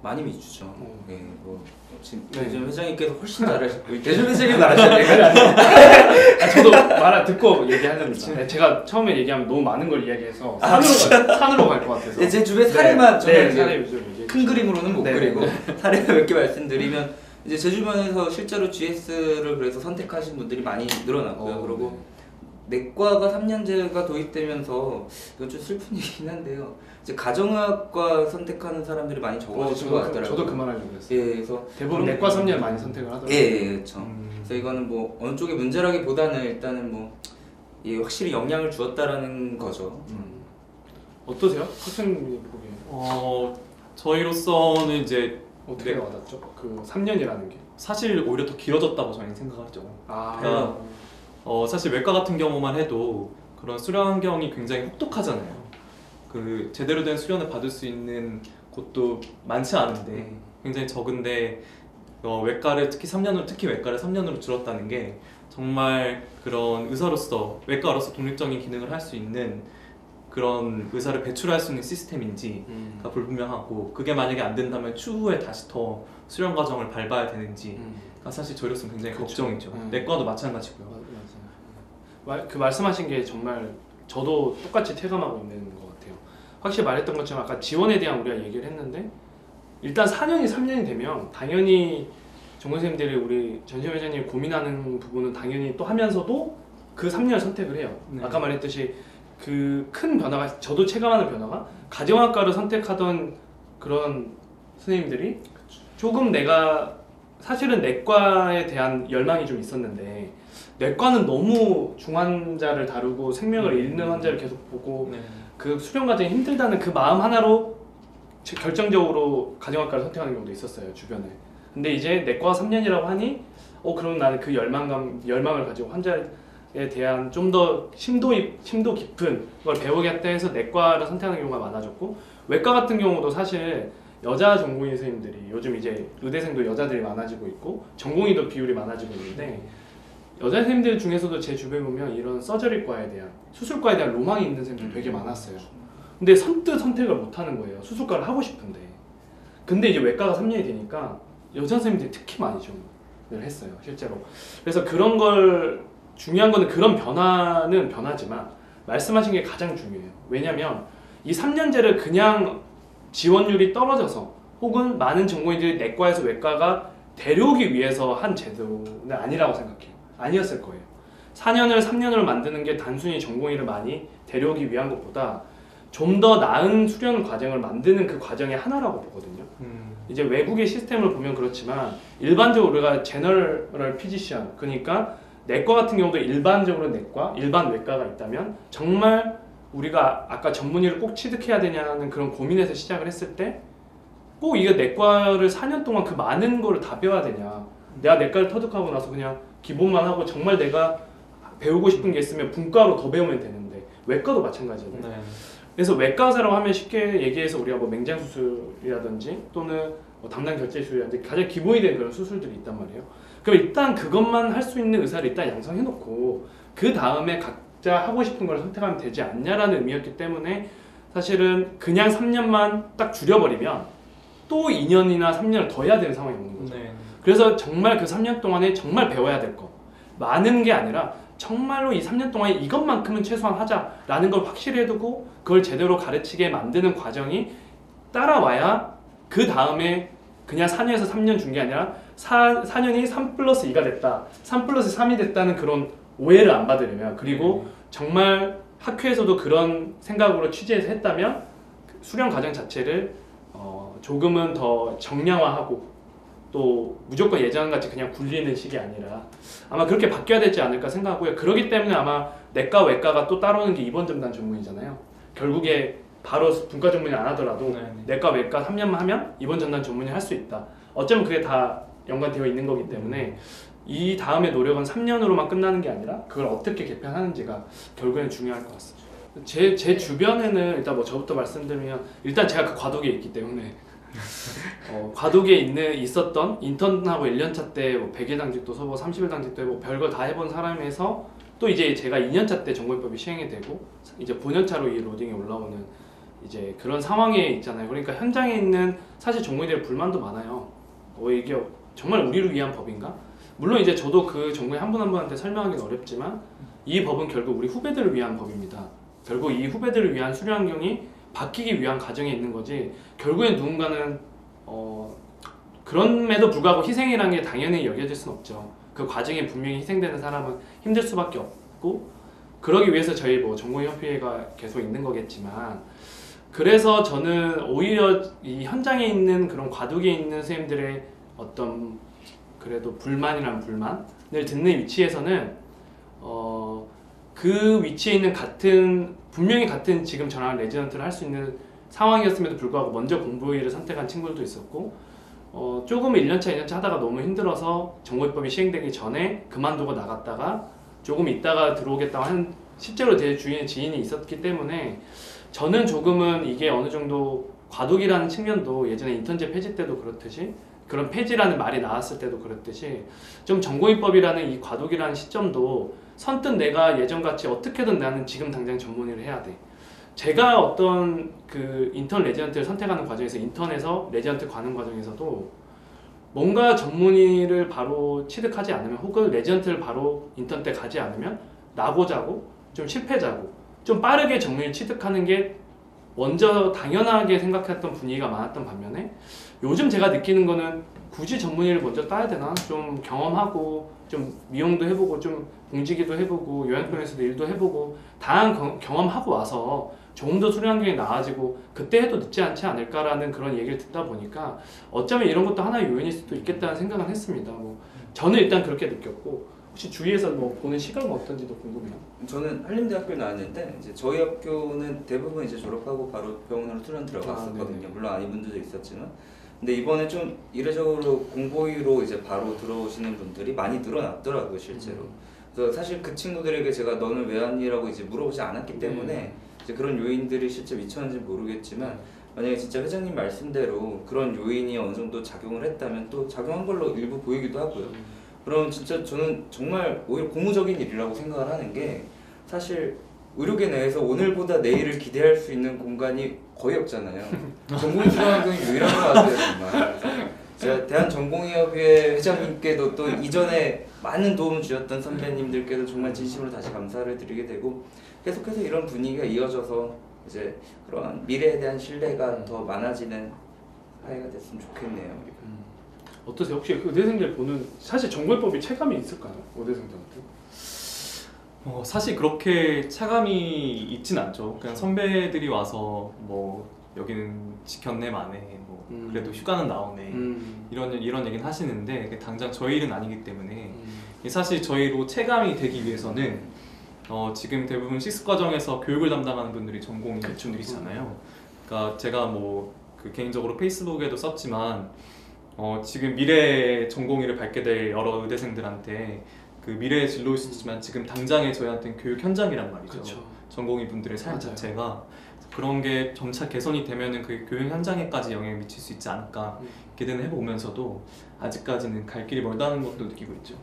많이 미주죠. 네, 뭐 지금 네. 대전 회장님께서 훨씬 잘하시고 대전 회장님 말하셨네요. 저도 말 듣고 얘기하려면 제가 처음에 얘기하면 너무 많은 걸 이야기해서 산으로 갈 것 같아서. 네, 제 주변 사례만 저는 사례 위주로 얘기해 큰 그림으로는 못 네, 그리고 네. 사례를 몇 개 말씀드리면 이제 제 주변에서 실제로 GS를 그래서 선택하신 분들이 많이 늘어났고요. 그리고 내과가 3년제가 도입되면서 이건 좀 슬픈 얘기긴 한데요. 이제 가정의학과 선택하는 사람들이 많이 적어지신 것 같더라고요. 저도 그 말 하려고 했어요. 예, 그래서 대부분 내과 3년 많이 선택을 하더라고요. 예, 그렇죠. 그래서 이거는 뭐 어느 쪽의 문제라기보다는 일단은 뭐 예, 확실히 영향을 주었다라는 거죠. 어떠세요? 학생분이 보기에 저희로서는 이제 어떻게 와닿죠? 그 3년이라는 게. 사실 오히려 더 길어졌다고 저희는 생각하죠. 아, 사실 외과 같은 경우만 해도 그런 수련 환경이 굉장히 혹독하잖아요. 그 제대로 된 수련을 받을 수 있는 곳도 많지 않은데 굉장히 적은데 외과를 특히 3년으로 특히 외과를 3년으로 줄었다는 게 정말 그런 의사로서 외과로서 독립적인 기능을 할 수 있는 그런 의사를 배출할 수 있는 시스템인지가 불분명하고 그게 만약에 안 된다면 추후에 다시 더 수련 과정을 밟아야 되는지가 사실 저희로서는 굉장히 걱정이죠. 내과도 마찬가지고요. 맞아요. 그 말씀하신 게 정말 저도 똑같이 체감하고 있는 것 같아요. 확실히 말했던 것처럼 아까 지원에 대한 우리가 얘기를 했는데 일단 4년이 3년이 되면 당연히 전공생들이 우리 전시현 회장님이 고민하는 부분은 당연히 또 하면서도 그 3년을 선택을 해요. 네. 아까 말했듯이 그 큰 변화가 저도 체감하는 변화가 가정학과를 선택하던 그런 선생님들이 조금 내가 사실은 내과에 대한 열망이 좀 있었는데 내과는 너무 중환자를 다루고 생명을 잃는 환자를 계속 보고 그 수련 과정이 힘들다는 그 마음 하나로 결정적으로 가정학과를 선택하는 경우도 있었어요, 주변에. 근데 이제 내과가 3년이라고 하니 그럼 나는 그 열망을 가지고 환자에 대한 좀 더 심도 깊은 걸 배우겠다 해서 내과를 선택하는 경우가 많아졌고, 외과 같은 경우도 사실 여자 전공의 선생님들이 요즘 이제 의대생도 여자들이 많아지고 있고 전공의도 비율이 많아지고 있는데, 여자 선생님들 중에서도 제 주변에 보면 이런 서저리과에 대한, 수술과에 대한 로망이 있는 선생님들이 되게 많았어요. 근데 선뜻 선택을 못 하는 거예요. 수술과를 하고 싶은데. 근데 이제 외과가 3년이 되니까 여자 선생님들이 특히 많이 지원을 했어요, 실제로. 그래서 그런 걸, 중요한 거는 그런 변화는 변하지만 말씀하신 게 가장 중요해요. 왜냐면 이 3년제를 그냥 지원율이 떨어져서 혹은 많은 전공의들이 내과에서 외과가 데려오기 위해서 한 제도는 아니라고 생각해요. 아니었을 거예요. 4년을 3년으로 만드는 게 단순히 전공의를 많이 데려오기 위한 것보다 좀 더 나은 수련 과정을 만드는 그 과정의 하나라고 보거든요. 이제 외국의 시스템을 보면 그렇지만 일반적으로 우리가 제너럴 피지션, 그러니까 내과 같은 경우도 일반적으로 내과, 일반 외과가 있다면 정말 우리가 아까 전문의를 꼭 취득해야 되냐는 그런 고민에서 시작을 했을 때 꼭 이게 내과를 4년 동안 그 많은 거를 다 배워야 되냐, 내가 내과를 터득하고 나서 그냥 기본만 하고 정말 내가 배우고 싶은 게 있으면 분과로 더 배우면 되는데 외과도 마찬가지잖아요. 네. 그래서 외과의사라고 하면 쉽게 얘기해서 우리가 뭐 맹장수술이라든지 또는 뭐 담낭 결제술이라든지 가장 기본이 된 그런 수술들이 있단 말이에요. 그럼 일단 그것만 할 수 있는 의사를 일단 양성해놓고 그 다음에 각자 하고 싶은 걸 선택하면 되지 않냐라는 의미였기 때문에 사실은 그냥 3년만 딱 줄여버리면 또 2년이나 3년을 더 해야 되는 상황이 오는 거죠. 그래서 정말 그 3년 동안에 정말 배워야 될 거 많은 게 아니라 정말로 이 3년 동안에 이것만큼은 최소한 하자라는 걸 확실히 해두고 그걸 제대로 가르치게 만드는 과정이 따라와야 그 다음에 그냥 4년에서 3년 준 게 아니라 4년이 3+2가 됐다, 3+3이 됐다는 그런 오해를 안 받으려면, 그리고 정말 학회에서도 그런 생각으로 취재해서 했다면 수련 과정 자체를 조금은 더 정량화하고 또 무조건 예전같이 그냥 굴리는 식이 아니라 아마 그렇게 바뀌어야 되지 않을까 생각하고요. 그렇기 때문에 아마 내과, 외과가 또 따라오는 게 입원 전담 전문이잖아요. 결국에 바로 분과 전문이 안 하더라도 내과, 외과 3년만 하면 입원 전담 전문이 할 수 있다. 어쩌면 그게 다 연관되어 있는 거기 때문에 이 다음에 노력은 3년으로만 끝나는 게 아니라 그걸 어떻게 개편하는지가 결국에는 중요할 것 같습니다. 제 주변에는 일단 뭐 저부터 말씀드리면 일단 제가 그 과도기에 있기 때문에 과도기에 있었던 인턴하고 1년차 때 뭐 100일 당직도 서고 30일 당직도 해보고 별걸 다 해본 사람에서 또 이제 제가 2년차 때 정보입법이 시행이 되고 이제 9년차로 이 로딩이 올라오는 이제 그런 상황에 있잖아요. 그러니까 현장에 있는 사실 전공의들의 불만도 많아요. 이게 정말 우리를 위한 법인가? 물론 이제 저도 그 전공의 한 분 한 분한테 설명하기는 어렵지만 이 법은 결국 우리 후배들을 위한 법입니다. 결국 이 후배들을 위한 수련 환경이 바뀌기 위한 과정에 있는 거지 결국엔 누군가는 그럼에도 불구하고 희생이라는 게 당연히 여겨질 수는 없죠. 그 과정에 분명히 희생되는 사람은 힘들 수밖에 없고 그러기 위해서 저희 뭐 전공협의회가 계속 있는 거겠지만 그래서 저는 오히려 이 현장에 있는 그런 과도기에 있는 선생님들의 어떤 그래도 불만이란 불만을 듣는 위치에서는 그 위치에 있는 분명히 같은 지금 저랑 레지던트를 할 수 있는 상황이었음에도 불구하고 먼저 공부일을 선택한 친구들도 있었고 조금 1년차 2년차 하다가 너무 힘들어서 정보입법이 시행되기 전에 그만두고 나갔다가 조금 있다가 들어오겠다고 한 실제로 제 주위에 지인이 있었기 때문에 저는 조금은 이게 어느 정도 과도기라는 측면도 예전에 인턴제 폐지 때도 그렇듯이 그런 폐지라는 말이 나왔을 때도 그렇듯이 좀 전공의법이라는 이 과도기라는 시점도 선뜻 내가 예전같이 어떻게든 나는 지금 당장 전문의를 해야 돼. 제가 어떤 그 인턴 레지던트를 선택하는 과정에서 인턴에서 레지던트 가는 과정에서도 뭔가 전문의를 바로 취득하지 않으면 혹은 레지던트를 바로 인턴 때 가지 않으면 나고자고 좀 실패자고 좀 빠르게 전문의를 취득하는 게 먼저 당연하게 생각했던 분위기가 많았던 반면에 요즘 제가 느끼는 거는 굳이 전문의를 먼저 따야 되나? 좀 경험하고 좀 미용도 해보고 좀 공지기도 해보고 요양병원에서도 일도 해보고 다양한 경험하고 와서 조금 더 수련 환경이 나아지고 그때 해도 늦지 않지 않을까라는 그런 얘기를 듣다 보니까 어쩌면 이런 것도 하나의 요인일 수도 있겠다는 생각은 했습니다. 뭐 저는 일단 그렇게 느꼈고 혹시 주위에서 뭐 보는 시각은 어떤지도 궁금해요. 저는 한림대학교를 나왔는데 이제 저희 학교는 대부분 이제 졸업하고 바로 병원으로 수련 들어갔었거든요. 물론 아닌 분들도 있었지만, 근데 이번에 좀 이례적으로 공보위로 이제 바로 들어오시는 분들이 많이 늘어났더라고요, 실제로. 그래서 사실 그 친구들에게 제가 너는 왜 왔니라고 이제 물어보지 않았기 때문에 이제 그런 요인들이 실제 미쳤는지 모르겠지만 만약에 진짜 회장님 말씀대로 그런 요인이 어느 정도 작용을 했다면 또 작용한 걸로 일부 보이기도 하고요. 그럼 진짜 저는 정말 오히려 고무적인 일이라고 생각을 하는 게 사실 의료계 내에서 오늘보다 내일을 기대할 수 있는 공간이 거의 없잖아요. 전공의 수련 환경이 유일한 것 같아요, 정말. 제가 대한전공의협회 회장님께도 또 이전에 많은 도움을 주셨던 선배님들께도 정말 진심으로 다시 감사를 드리게 되고 계속해서 이런 분위기가 이어져서 이제 그런 미래에 대한 신뢰가 더 많아지는 사회가 됐으면 좋겠네요. 어떠세요? 혹시 의대생들 보는 사실 전공의법이 체감이 있을까요? 의대생들한테? 사실 그렇게 차감이 있진 않죠. 그냥 선배들이 와서 뭐 여기는 지켰네 마네 뭐 그래도 휴가는 나오네 이런 얘기는 하시는데 당장 저희 일은 아니기 때문에 사실 저희로 체감이 되기 위해서는 지금 대부분 시스 과정에서 교육을 담당하는 분들이 전공인 분들이잖아요. 그러니까 제가 뭐 그 개인적으로 페이스북에도 썼지만 지금 미래 전공의를 밟게 될 여러 의대생들한테 그 미래의 진로일 수 있지만 지금 당장의 저희한테는 교육 현장이란 말이죠. 그쵸. 전공의 분들의 삶 맞아요. 자체가 그런 게 점차 개선이 되면은 그 교육 현장에까지 영향을 미칠 수 있지 않을까 기대는 해보면서도 아직까지는 갈 길이 멀다는 것도 느끼고 있죠.